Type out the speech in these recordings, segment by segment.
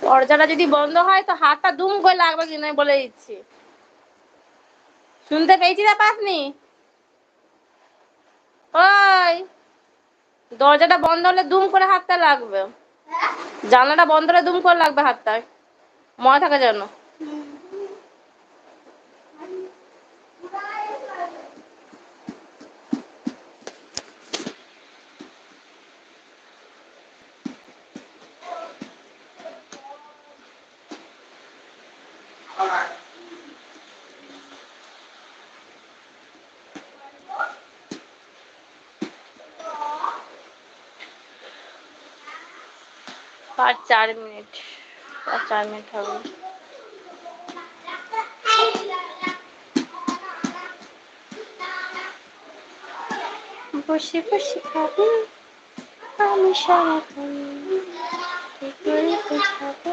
দরজাটা যদি বন্ধ হয় তো হাতটা দুম করে লাগবে কিনা বলে দিচ্ছি। শুনতে পেয়েছি না পাসনি? ওই দরজাটা বন্ধ হলে দুম করে হাতটা লাগবে, জানলাটা বন্ধ হলে দুম করে লাগবে হাতটা, মনে থাকে যেন। আর 4 মিনিট, আর 4 মিনিট হবে। বসে বসে খাবি আমি সারাক্ষণ, কি করে বোঝাবো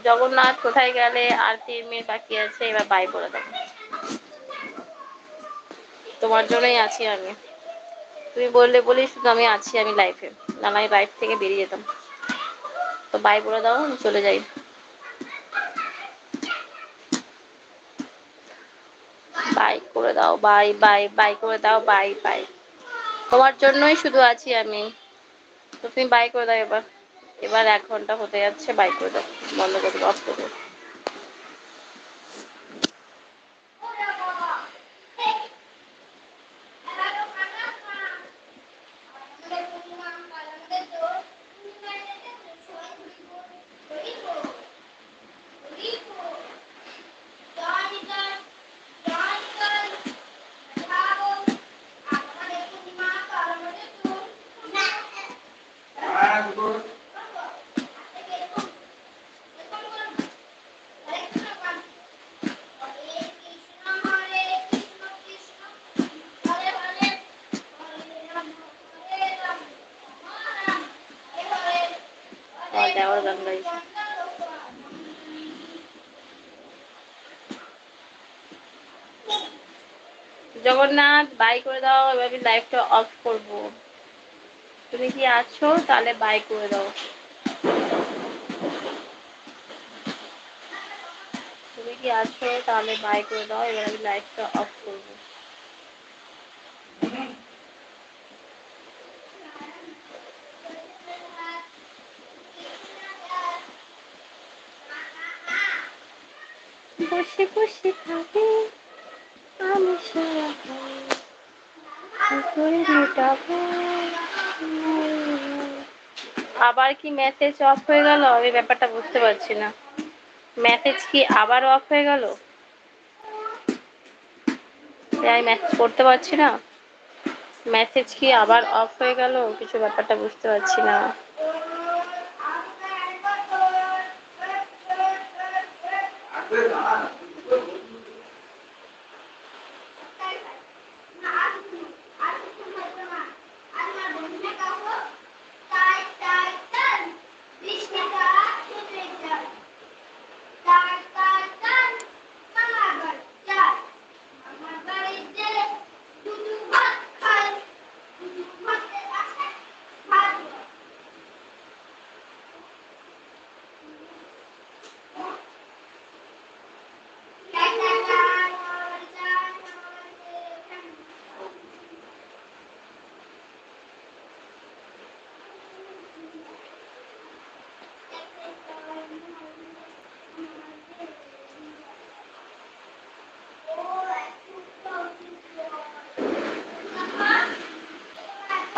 জগন্নাথ কোথায় গেলে? আর 3 মিনিট বাকি আছে, এবার বাই করে দেবো। তোমার জন্যই আছি আমি, তুমি বললে বলি শুধু আমি আছি, আমি লাইফে, না আমি লাইফ থেকে বেরিয়ে যেতাম। তো বাই বলে দাও, আমি চলে যাই। বাই করে দাও, বাই বাই বাই করে দাও, বাই বাই। তোমার জন্যই শুধু আছি আমি, তো তুমি বাই করে দাও এবার। এবার 1 ঘন্টা হতে যাচ্ছে, বাই করে দাও, বন্ধ করে দাও, অফ করে দাও। দেওয়ার গান গাইছে। জগন্নাথ বাই করে দাও, এবার আমি লাইভটা অফ করব। তুমি কি আছো? তাহলে বাই করে দাও। তুমি কি আছো? তাহলে বাই করে দাও, এবার আমি লাইভটা অফ করব। বসে বসে খাবে আমি সারাক্ষণ, কি করে মেটাবো। আবার কি মেসেজ অফ হয়ে গেল? আমি ব্যাপারটা বুঝতে পারছি না। মেসেজ কি আবার অফ হয়ে গেল? আমি মেসেজ করতে পারছি না, মেসেজ কি আবার অফ হয়ে গেল? কিছু ব্যাপারটা বুঝতে পারছি না।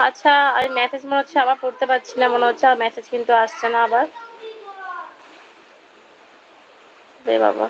আচ্ছা, আমি মেসেজ মনে হচ্ছে আবার পড়তে পারছি না, মনে হচ্ছে আর মেসেজ কিন্তু আসছে না আবার। রে বাবা।